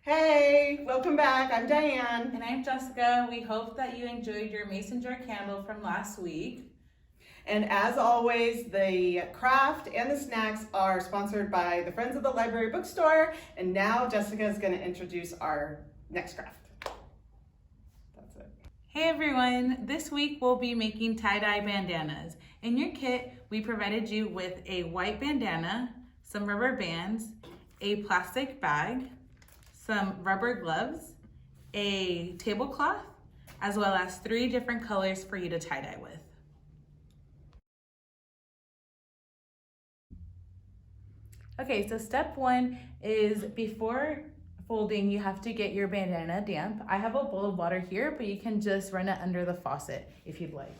Hey, welcome back. I'm Diane. And I'm Jessica. We hope that you enjoyed your mason jar candle from last week. And as always, the craft and the snacks are sponsored by the Friends of the Library Bookstore. And now Jessica is going to introduce our next craft. That's it. Hey everyone, this week we'll be making tie-dye bandanas. In your kit, we provided you with a white bandana, some rubber bands, a plastic bag, some rubber gloves, a tablecloth, as well as 3 different colors for you to tie-dye with. Okay, so step 1 is before folding, you have to get your bandana damp. I have a bowl of water here, but you can just run it under the faucet if you'd like.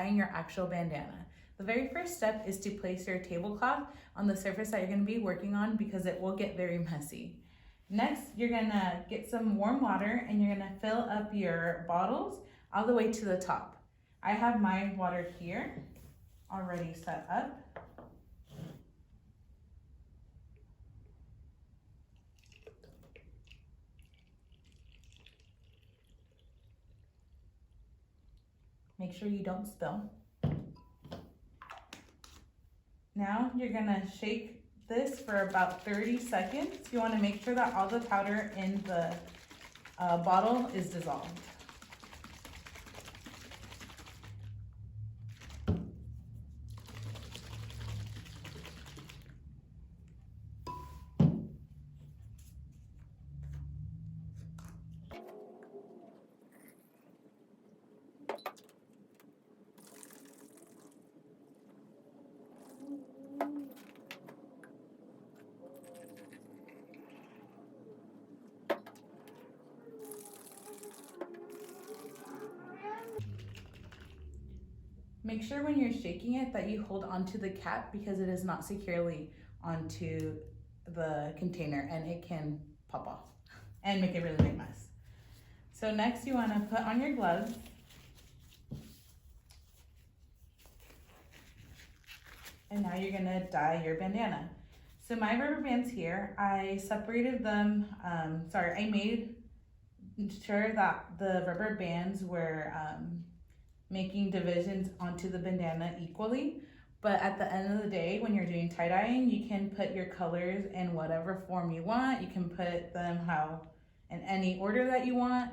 dyeing your actual bandana. The very first step is to place your tablecloth on the surface that you're going to be working on because it will get very messy. Next, you're going to get some warm water and you're going to fill up your bottles all the way to the top. I have my water here already set up. Make sure you don't spill. Now you're gonna shake this for about 30 seconds. You wanna make sure that all the powder in the bottle is dissolved. Make sure when you're shaking it that you hold onto the cap because it is not securely onto the container and it can pop off and make a really big mess. So next you want to put on your gloves. And now you're gonna dye your bandana. So my rubber bands here, I separated them, I made sure that the rubber bands were making divisions onto the bandana equally. But at the end of the day, when you're doing tie-dyeing, you can put your colors in whatever form you want. You can put them in any order that you want.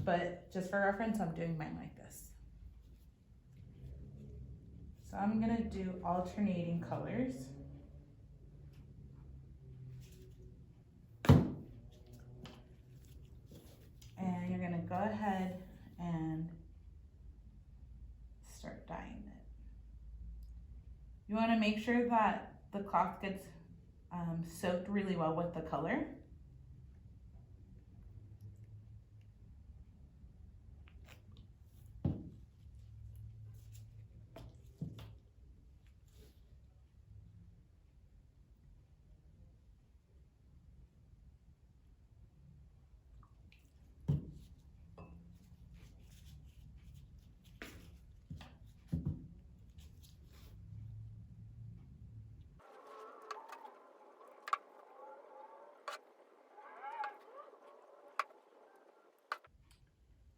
But just for reference, I'm doing mine like this. So I'm gonna do alternating colors. And you're gonna go ahead and start dyeing it. You wanna make sure that the cloth gets soaked really well with the color.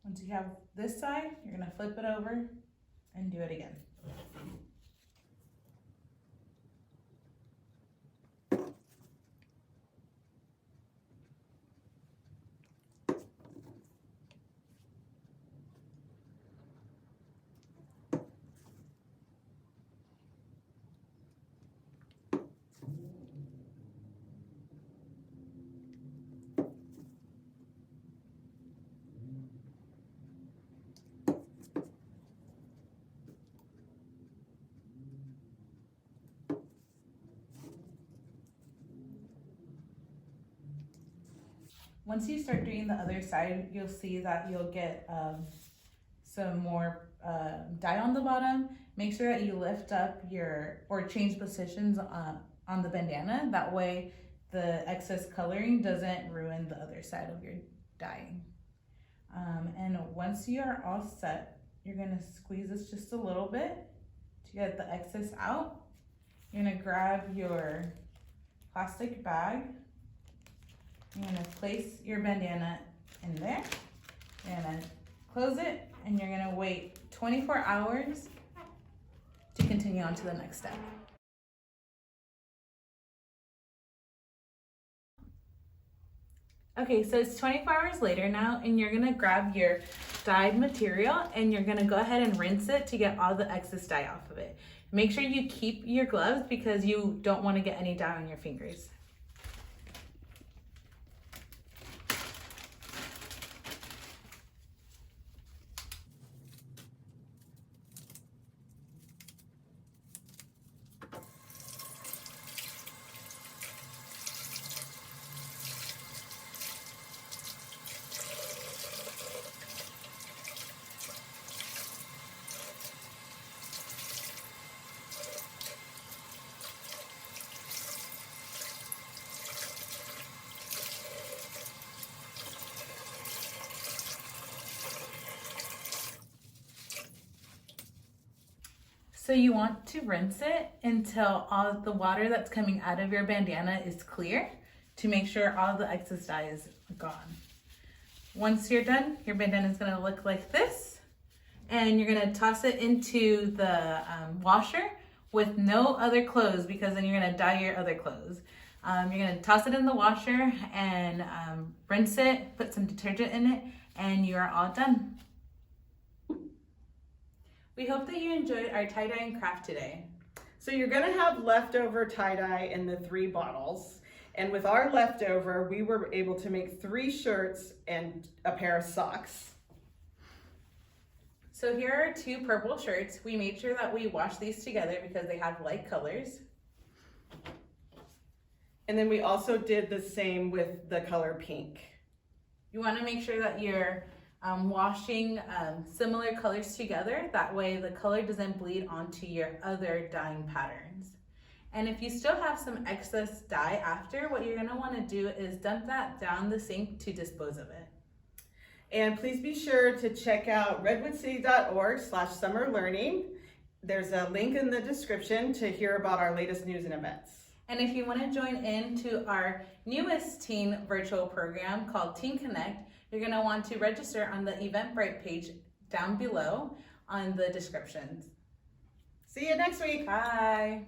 Once you have this side, you're gonna flip it over and do it again. Once you start doing the other side, you'll see that you'll get some more dye on the bottom. Make sure that you lift up or change positions on the bandana. That way the excess coloring doesn't ruin the other side of your dyeing. And once you are all set, you're gonna squeeze this just a little bit to get the excess out. You're gonna grab your plastic bag. You're gonna place your bandana in there. You're gonna close it and you're gonna wait 24 hours to continue on to the next step. Okay, so it's 24 hours later now and you're gonna grab your dyed material and you're gonna go ahead and rinse it to get all the excess dye off of it. Make sure you keep your gloves because you don't wanna get any dye on your fingers. So you want to rinse it until all the water that's coming out of your bandana is clear to make sure all the excess dye is gone. Once you're done, your bandana is going to look like this, and you're going to toss it into the washer with no other clothes, because then you're going to dye your other clothes. You're going to toss it in the washer and rinse it, put some detergent in it, and you are all done. We hope that you enjoyed our tie-dye and craft today. So you're gonna have leftover tie-dye in the 3 bottles. And with our leftover, we were able to make 3 shirts and a pair of socks. So here are 2 purple shirts. We made sure that we washed these together because they have light colors. And then we also did the same with the color pink. You want to make sure that you're washing similar colors together. That way the color doesn't bleed onto your other dyeing patterns. And if you still have some excess dye after, what you're going to want to do is dump that down the sink to dispose of it. And please be sure to check out redwoodcity.org/summerlearning. There's a link in the description to hear about our latest news and events. And if you want to join in to our newest teen virtual program called Teen Connect, you're going to want to register on the Eventbrite page down below on the descriptions. See you next week. Bye.